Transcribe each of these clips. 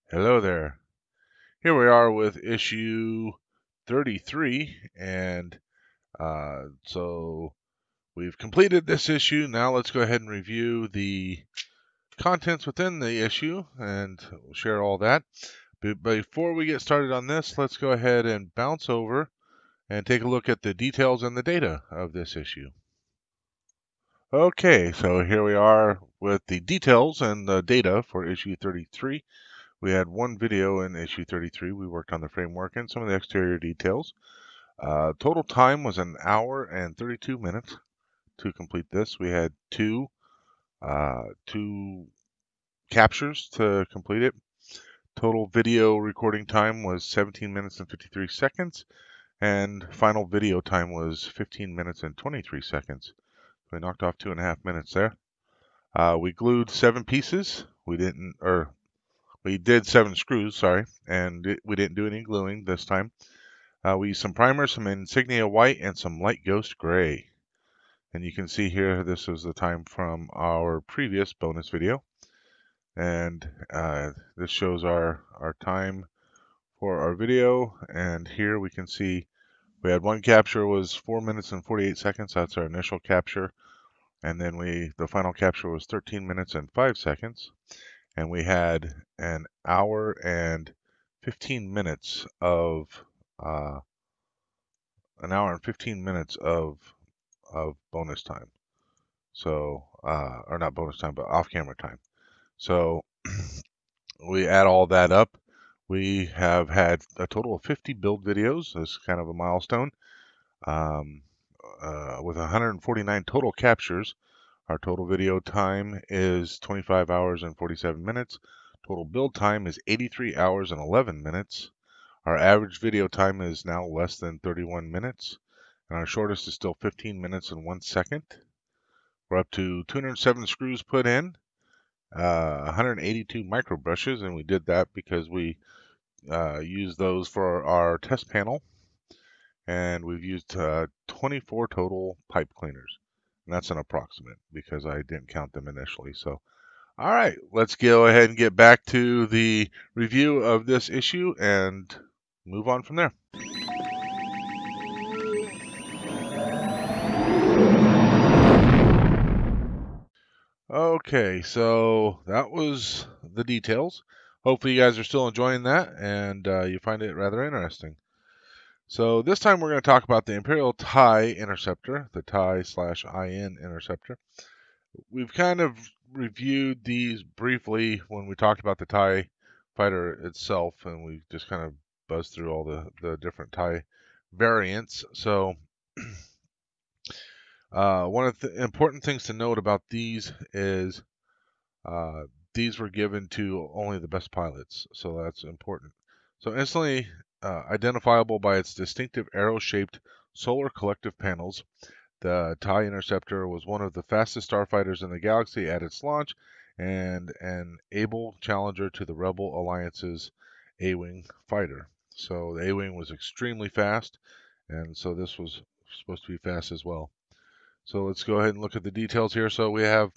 Hello there. Here we are with issue 33, and so we've completed this issue. Now let's go ahead and review the contents within the issue and share all that. But before we get started on this, let's go ahead and bounce over and take a look at the details and the data of this issue. Okay, so here we are with the details and the data for issue 33. We had one video in issue 33. We worked on the framework and some of the exterior details. Total time was an hour and 32 minutes to complete this. We had two captures to complete it. Total video recording time was 17 minutes and 53 seconds, and final video time was 15 minutes and 23 seconds. We knocked off 2.5 minutes there. We glued 7 pieces. We did 7 screws, sorry, and we didn't do any gluing this time. We used some primer, some insignia white, and some light ghost gray. And you can see here, this is the time from our previous bonus video. And this shows our time for our video. And here we can see we had one capture was 4 minutes and 48 seconds. That's our initial capture. And then the final capture was 13 minutes and 5 seconds. And we had an hour and 15 minutes of bonus time. So, or not bonus time, but off-camera time. So we add all that up. We have had a total of 50 build videos. This is kind of a milestone. With 149 total captures, our total video time is 25 hours and 47 minutes. Total build time is 83 hours and 11 minutes. Our average video time is now less than 31 minutes. And our shortest is still 15 minutes and 1 second. We're up to 207 screws put in, 182 micro brushes, and we did that because we used those for our test panel. And we've used 24 total pipe cleaners. And that's an approximate because I didn't count them initially. So, all right, let's go ahead and get back to the review of this issue and move on from there. Okay, so that was the details. Hopefully you guys are still enjoying that and you find it rather interesting. So this time we're going to talk about the Imperial TIE Interceptor, the TIE/IN Interceptor. We've kind of reviewed these briefly when we talked about the TIE fighter itself, and we just kind of buzzed through all the different TIE variants. So one of the important things to note about these is these were given to only the best pilots, so that's important. So instantly identifiable by its distinctive arrow-shaped solar collective panels, the TIE Interceptor was one of the fastest starfighters in the galaxy at its launch and an able challenger to the Rebel Alliance's A-Wing fighter. So the A-Wing was extremely fast, and so this was supposed to be fast as well. So let's go ahead and look at the details here. So we have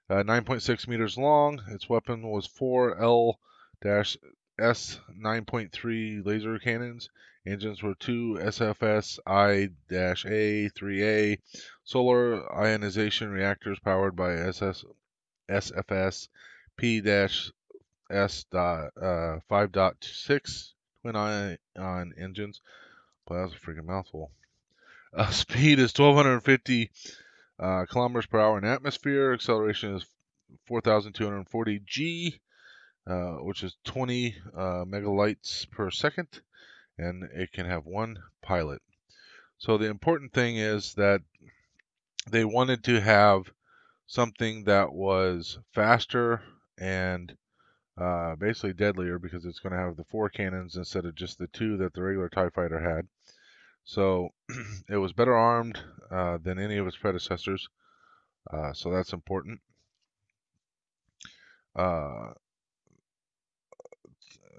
9.6 meters long. Its weapon was 4 L-S 9.3 laser cannons. Engines were 2 SFS I-A-3A solar ionization reactors powered by SFS P-S 5.6 twin ion engines. Well, that was a freaking mouthful. Speed is 1,250 kilometers per hour in atmosphere. Acceleration is 4,240 G, which is 20 megalights per second, and it can have one pilot. So the important thing is that they wanted to have something that was faster and basically deadlier because it's going to have the 4 cannons instead of just the 2 that the regular TIE fighter had. So it was better armed than any of its predecessors. So that's important.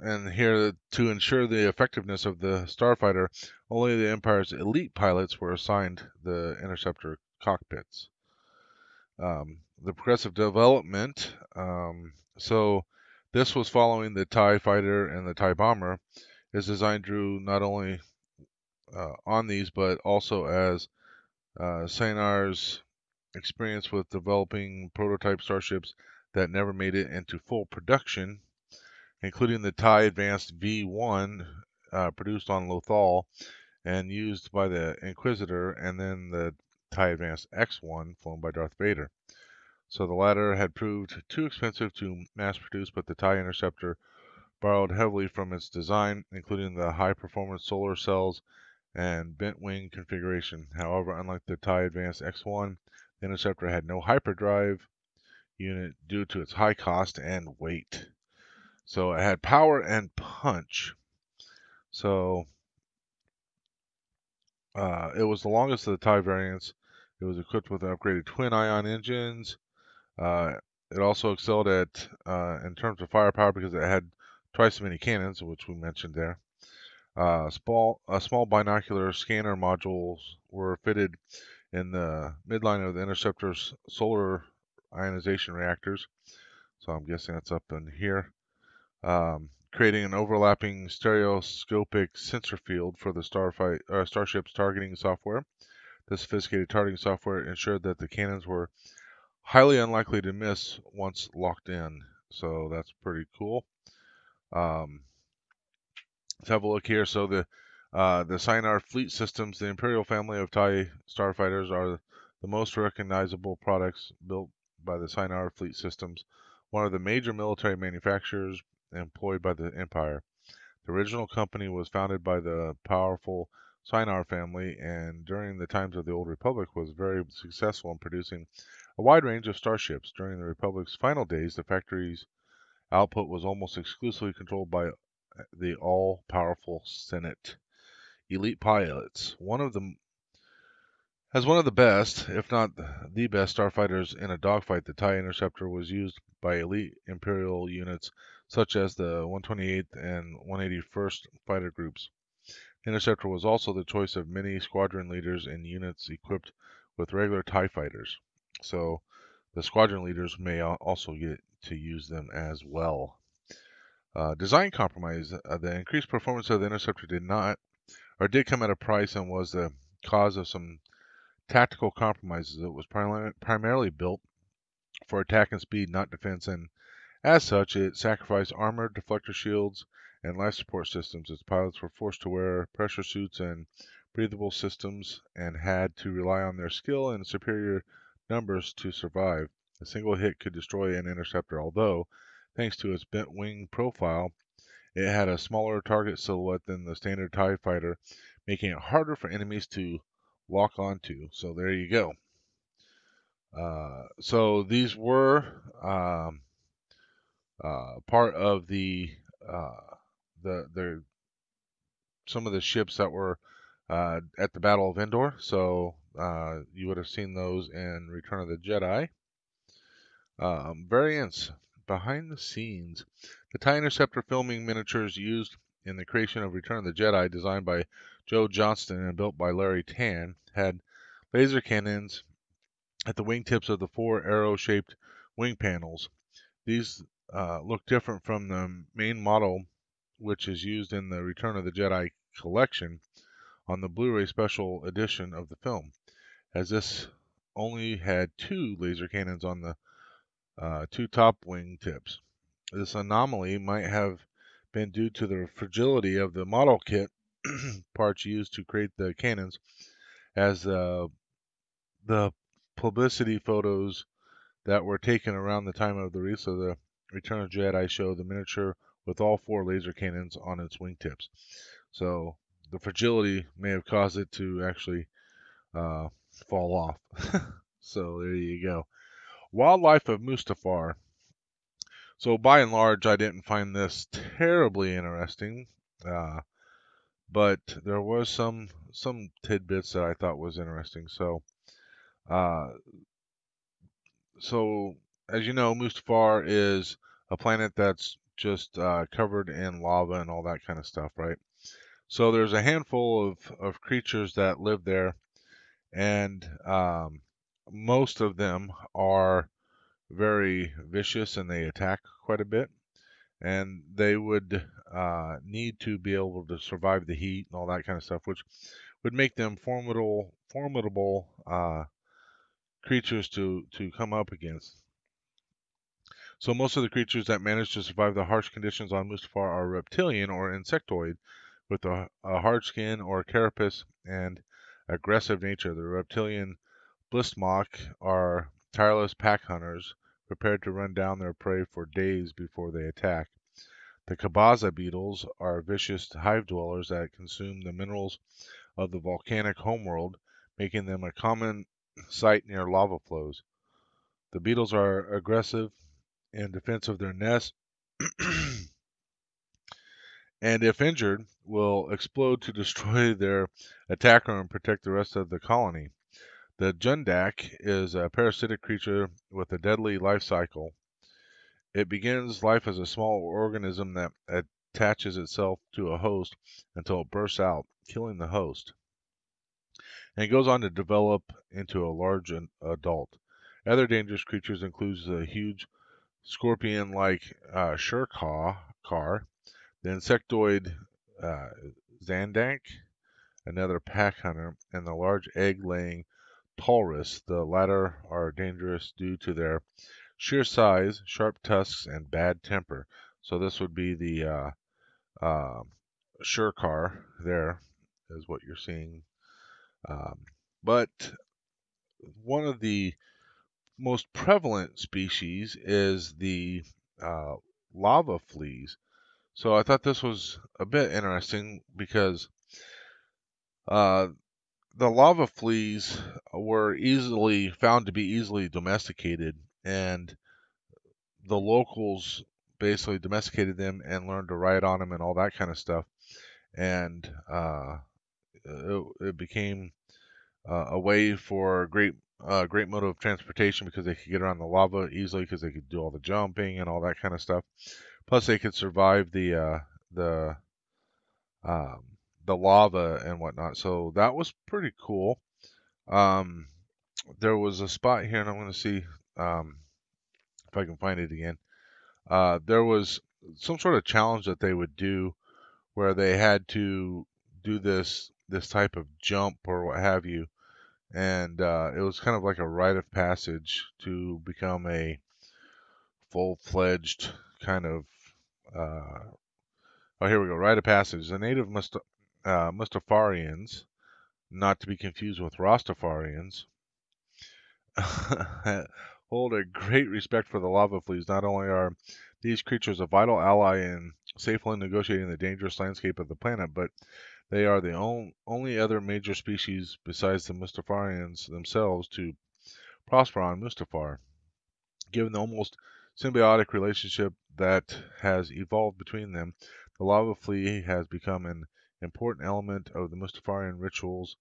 And here, to ensure the effectiveness of the starfighter, only the Empire's elite pilots were assigned the interceptor cockpits. The progressive development. So This was following the TIE fighter and the TIE bomber. Its design drew not only on these, but also as Sinar's experience with developing prototype starships that never made it into full production, including the TIE Advanced V1 produced on Lothal and used by the Inquisitor, and then the TIE Advanced X1 flown by Darth Vader. So the latter had proved too expensive to mass produce, but the TIE Interceptor borrowed heavily from its design, including the high-performance solar cells and bent wing configuration. However, unlike the TIE Advanced X1, the Interceptor had no hyperdrive unit due to its high cost and weight. So it had power and punch. So it was the longest of the TIE variants. It was equipped with upgraded twin-ion engines. Uh, it also excelled at in terms of firepower because it had twice as many cannons, which we mentioned there. Small binocular scanner modules were fitted in the midline of the Interceptor's solar ionization reactors. So I'm guessing that's up in here. Creating an overlapping stereoscopic sensor field for the starship's targeting software. The sophisticated targeting software ensured that the cannons were highly unlikely to miss once locked in. So that's pretty cool. Um, let's have a look here. So the Sinar fleet systems, the Imperial family of TIE starfighters, are the most recognizable products built by the Sinar fleet systems, one of the major military manufacturers employed by the Empire. The original company was founded by the powerful Sinar family, and during the times of the Old Republic was very successful in producing a wide range of starships. During the Republic's final days, the factory's output was almost exclusively controlled by the all-powerful Senate. Elite pilots. As one of the best, if not the best, starfighters in a dogfight, the TIE Interceptor was used by elite Imperial units such as the 128th and 181st Fighter Groups. The Interceptor was also the choice of many squadron leaders in units equipped with regular TIE fighters. So the squadron leaders may also get to use them as well. Design compromise. The increased performance of the Interceptor did come at a price and was the cause of some tactical compromises. It was primarily built for attack and speed, not defense, and as such, it sacrificed armor, deflector shields, and life support systems. Its pilots were forced to wear pressure suits and breathable systems and had to rely on their skill and superior numbers to survive. A single hit could destroy an interceptor, although, thanks to its bent wing profile, it had a smaller target silhouette than the standard TIE fighter, making it harder for enemies to lock onto. So there you go. So these were part of the some of the ships that were at the Battle of Endor. So you would have seen those in Return of the Jedi. Variants behind the scenes. The TIE Interceptor filming miniatures used in the creation of Return of the Jedi, designed by Joe Johnston and built by Larry Tan, had laser cannons at the wingtips of the four arrow-shaped wing panels. These look different from the main model, which is used in the Return of the Jedi collection on the Blu-ray special edition of the film, as this only had two laser cannons on the two top wing tips. This anomaly might have been due to the fragility of the model kit parts used to create the cannons, as the publicity photos that were taken around the time of the release of the Return of the Jedi show the miniature with all four laser cannons on its wingtips. So the fragility may have caused it to actually fall off. So there you go. Wildlife of Mustafar. So by and large, I didn't find this terribly interesting, but there was some tidbits that I thought was interesting. Uh, so as you know, Mustafar is a planet that's just covered in lava and all that kind of stuff, right? So there's a handful of creatures that live there, and most of them are very vicious and they attack quite a bit. and they would need to be able to survive the heat and all that kind of stuff, which would make them formidable creatures to come up against. So most of the creatures that manage to survive the harsh conditions on Mustafar are reptilian or insectoid, with a hard skin or carapace and aggressive nature. The reptilian Blissmock are tireless pack hunters, prepared to run down their prey for days before they attack. The Kabaza beetles are vicious hive dwellers that consume the minerals of the volcanic homeworld, making them a common sight near lava flows. The beetles are aggressive in defense of their nest, and if injured, will explode to destroy their attacker and protect the rest of the colony. The Jundak is a parasitic creature with a deadly life cycle. It begins life as a small organism that attaches itself to a host until it bursts out, killing the host, and it goes on to develop into a large adult. Other dangerous creatures include the huge scorpion-like Shurkar, the insectoid uh, Zandank, another pack hunter, and the large egg-laying Taurus. The latter are dangerous due to their sheer size, sharp tusks, and bad temper. So this would be the uh, Shurkar. There is what you're seeing. Um, but one of the most prevalent species is the uh, lava fleas. So I thought this was a bit interesting because uh, the lava fleas were easily found to be easily domesticated, and the locals basically domesticated them and learned to ride on them and all that kind of stuff. And it became a way for great mode of transportation because they could get around the lava easily because they could do all the jumping and all that kind of stuff. Plus, they could survive the um, the lava and whatnot. So that was pretty cool. Um, there was a spot here, and I'm going to see if I can find it again. There was some sort of challenge that they would do where they had to do this type of jump or what have you, and it was kind of like a rite of passage to become a full-fledged kind of uh, oh, here we go, rite of passage. The native Mustafarians, not to be confused with Rastafarians, hold a great respect for the lava fleas. Not only are these creatures a vital ally in safely negotiating the dangerous landscape of the planet, but they are the only other major species besides the Mustafarians themselves to prosper on Mustafar. Given the almost symbiotic relationship that has evolved between them, the lava flea has become an important element of the Mustafarian rituals.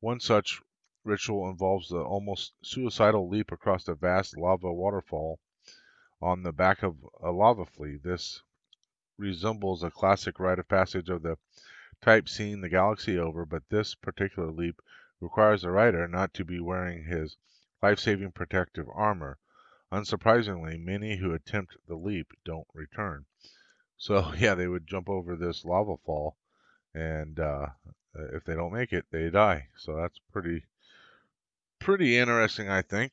One such ritual involves the almost suicidal leap across a vast lava waterfall on the back of a lava flea. This resembles a classic rite of passage of the type seen the galaxy over, but this particular leap requires the rider not to be wearing his life-saving protective armor. Unsurprisingly, many who attempt the leap don't return. So yeah, they would jump over this lava fall, and if they don't make it, they die. So that's pretty interesting, I think.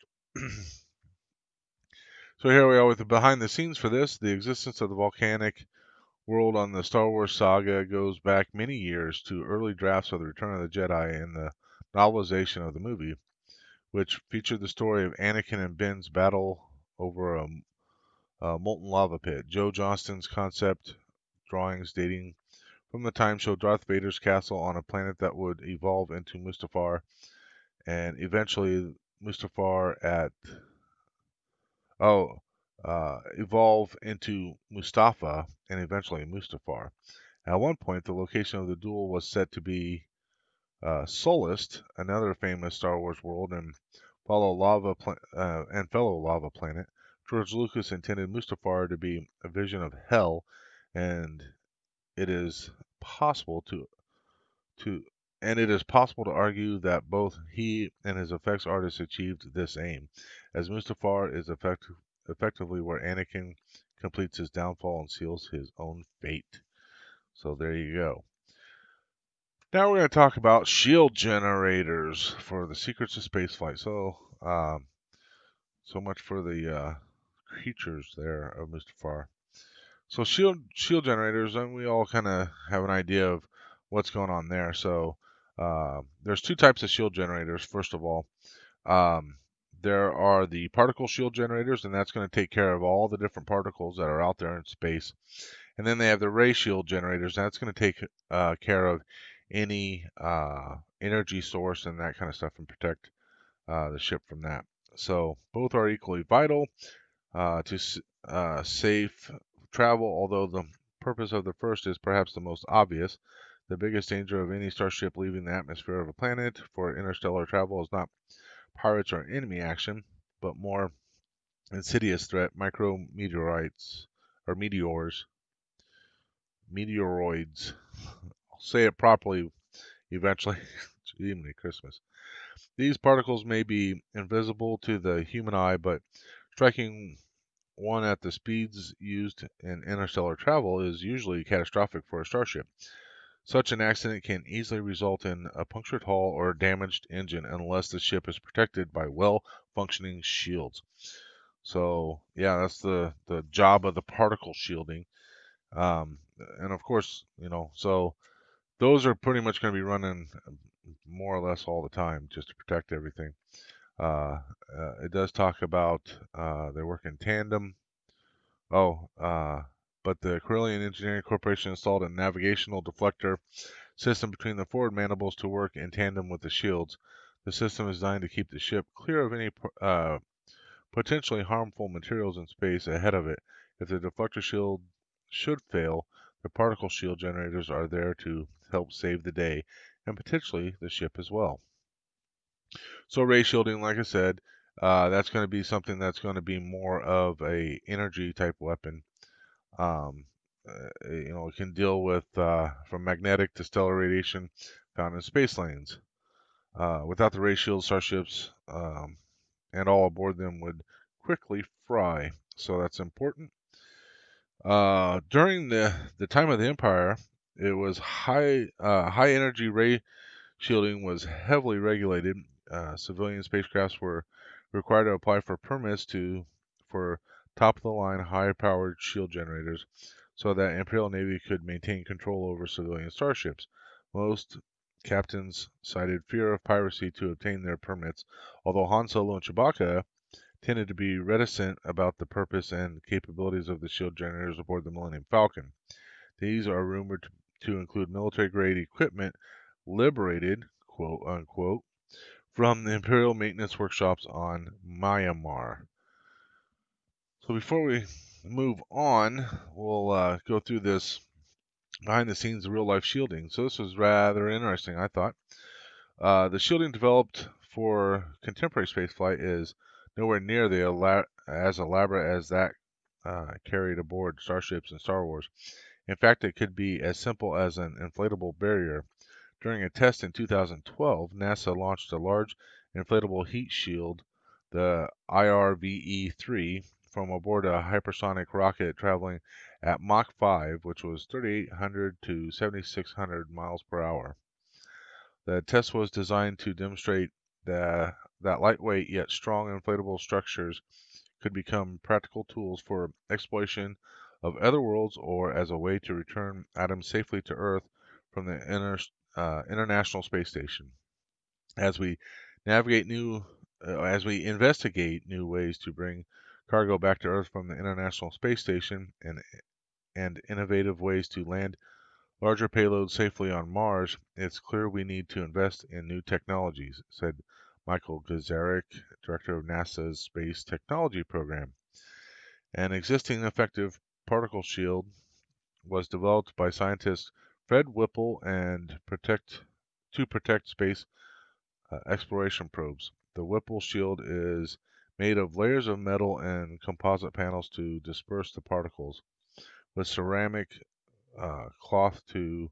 So here we are with the behind the scenes for this. The existence of the volcanic world on the Star Wars saga goes back many years to early drafts of the Return of the Jedi and the novelization of the movie, which featured the story of Anakin and Ben's battle over a molten lava pit. Joe Johnston's concept drawings dating from the time showed Darth Vader's castle on a planet that would evolve into Mustafar and eventually Mustafar at oh evolve into Mustafa and eventually Mustafar. At one point, the location of the duel was set to be Solist, another famous Star Wars world, and fellow lava planet. George Lucas intended Mustafar to be a vision of hell, and it is possible to it is possible to argue that both he and his effects artists achieved this aim, as Mustafar is effectively where Anakin completes his downfall and seals his own fate. So there you go. Now we're going to talk about shield generators for the secrets of spaceflight. So much for the creatures there of Mustafar. So shield generators, and we all kind of have an idea of what's going on there. So there's two types of shield generators. First of all, um, there are the particle shield generators, and that's going to take care of all the different particles that are out there in space. And then they have the ray shield generators, and that's going to take care of any energy source and that kind of stuff and protect the ship from that. So both are equally vital to safe travel, although the purpose of the first is perhaps the most obvious. The biggest danger of any starship leaving the atmosphere of a planet for interstellar travel is not pirates or enemy action, but more insidious threat, micrometeorites or meteoroids. I'll say it properly eventually. Even at Christmas. These particles may be invisible to the human eye, but striking one at the speeds used in interstellar travel is usually catastrophic for a starship. Such an accident can easily result in a punctured hull or a damaged engine unless the ship is protected by well-functioning shields. So, yeah, that's the job of the particle shielding. And of course, so those are pretty much going to be running more or less all the time just to protect everything. It does talk about they work in tandem. But the Carillion Engineering Corporation installed a navigational deflector system between the forward mandibles to work in tandem with the shields. The system is designed to keep the ship clear of any potentially harmful materials in space ahead of it. If the deflector shield should fail, the particle shield generators are there to help save the day and potentially the ship as well. So ray shielding, like I said, that's going to be something that's going to be more of a energy type weapon. It can deal with from magnetic to stellar radiation found in space lanes. Without the ray shield, starships and all aboard them would quickly fry. So that's important. During the time of the Empire, it was high energy ray shielding was heavily regulated. Civilian spacecrafts were required to apply for permits for top-of-the-line high-powered shield generators so that Imperial Navy could maintain control over civilian starships. Most captains cited fear of piracy to obtain their permits, although Han Solo and Chewbacca tended to be reticent about the purpose and capabilities of the shield generators aboard the Millennium Falcon. These are rumored to include military-grade equipment liberated, quote unquote, from the Imperial maintenance workshops on Myanmar. So before we move on, we'll go through this behind the scenes of real life shielding. So this was rather interesting, I thought. The shielding developed for contemporary spaceflight is nowhere near as elaborate as that carried aboard starships in Star Wars. In fact, it could be as simple as an inflatable barrier. During a test in 2012, NASA launched a large inflatable heat shield, the IRVE-3, from aboard a hypersonic rocket traveling at Mach 5, which was 3,800 to 7,600 miles per hour. The test was designed to demonstrate that lightweight yet strong inflatable structures could become practical tools for exploration of other worlds or as a way to return items safely to Earth from the International Space Station. As we investigate new ways to bring cargo back to Earth from the International Space Station and innovative ways to land larger payloads safely on Mars, it's clear we need to invest in new technologies, said Michael Gazarek, director of NASA's Space Technology Program. An existing effective particle shield was developed by scientist Fred Whipple to protect space exploration probes. The Whipple shield is made of layers of metal and composite panels to disperse the particles, with ceramic cloth to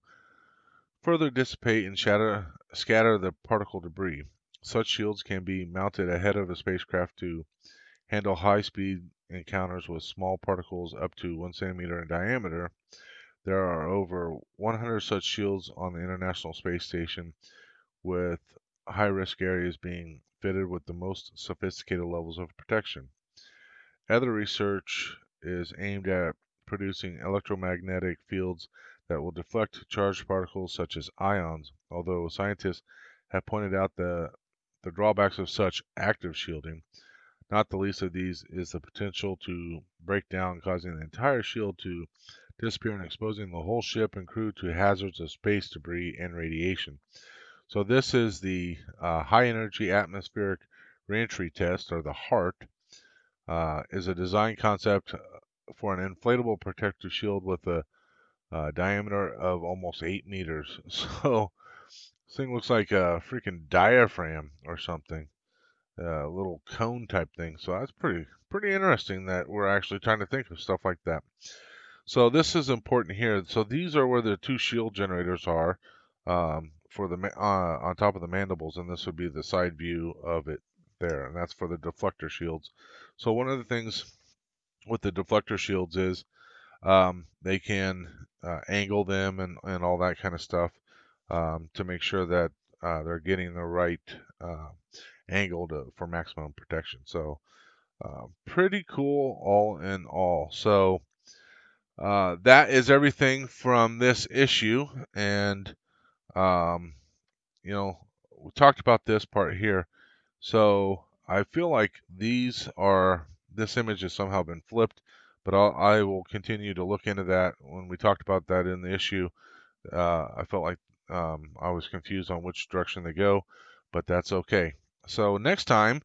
further dissipate and scatter the particle debris. Such shields can be mounted ahead of a spacecraft to handle high-speed encounters with small particles up to 1 centimeter in diameter. There are over 100 such shields on the International Space Station, with high-risk areas being fitted with the most sophisticated levels of protection. Other research is aimed at producing electromagnetic fields that will deflect charged particles such as ions, although scientists have pointed out the drawbacks of such active shielding. Not the least of these is the potential to break down, causing the entire shield to disappear and exposing the whole ship and crew to hazards of space debris and radiation. So this is the high energy atmospheric reentry test, or the HART, is a design concept for an inflatable protective shield with a diameter of almost 8 meters. So this thing looks like a freaking diaphragm or something, a little cone type thing. So that's pretty interesting that we're actually trying to think of stuff like that. So this is important here. So these are where the two shield generators are, for the on top of the mandibles, and this would be the side view of it there, and that's for the deflector shields. So one of the things with the deflector shields is they can angle them and all that kind of stuff, to make sure that they're getting the right angle for maximum protection. So pretty cool all in all. So that is everything from this issue, and you know, we talked about this part here. So I feel like this image has somehow been flipped, but I will continue to look into that. When we talked about that in the issue, I felt like I was confused on which direction they go, but that's okay. So next time,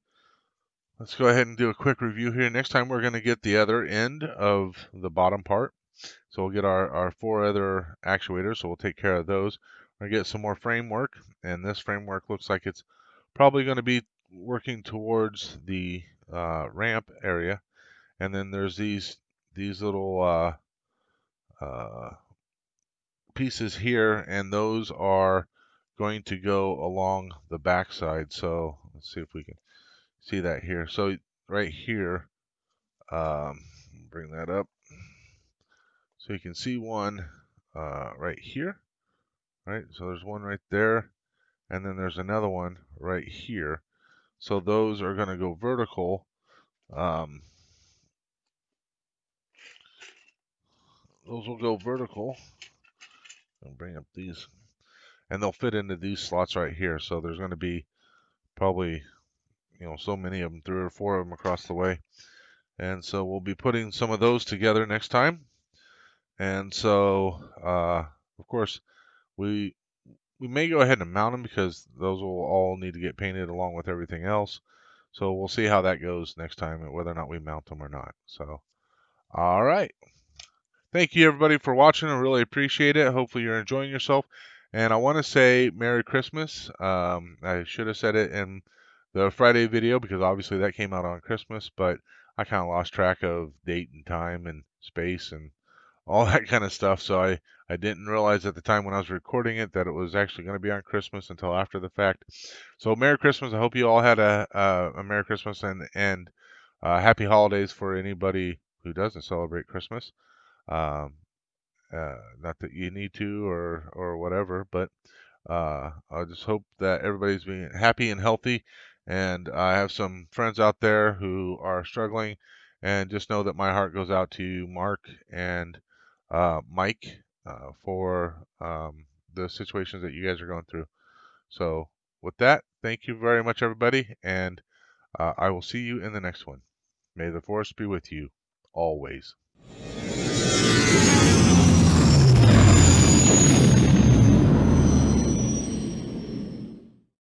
let's go ahead and do a quick review here. Next time we're going to get the other end of the bottom part. So we'll get our 4 other actuators, so we'll take care of those. We're going to get some more framework, and this framework looks like it's probably going to be working towards the ramp area. And then there's these little pieces here, and those are going to go along the backside. So let's see if we can see that here. So right here, bring that up. So you can see one right here, right? So there's one right there, and then there's another one right here. So those are going to go vertical. Those will go vertical. I'll bring up these, and they'll fit into these slots right here. So there's going to be probably, so many of them, 3 or 4 of them across the way. And so we'll be putting some of those together next time. And so, of course, we may go ahead and mount them, because those will all need to get painted along with everything else. So we'll see how that goes next time, and whether or not we mount them or not. So, all right. Thank you, everybody, for watching. I really appreciate it. Hopefully you're enjoying yourself. And I want to say Merry Christmas. I should have said it in the Friday video, because obviously that came out on Christmas, but I kind of lost track of date and time and space and all that kind of stuff. So I didn't realize at the time when I was recording it that it was actually going to be on Christmas until after the fact. So Merry Christmas. I hope you all had a Merry Christmas and Happy Holidays for anybody who doesn't celebrate Christmas. Not that you need to or whatever, but I just hope that everybody's being happy and healthy. And I have some friends out there who are struggling, and just know that my heart goes out to you, Mark and Mike, for the situations that you guys are going through. So with that, thank you very much, everybody, and I will see you in the next one. May the force be with you always.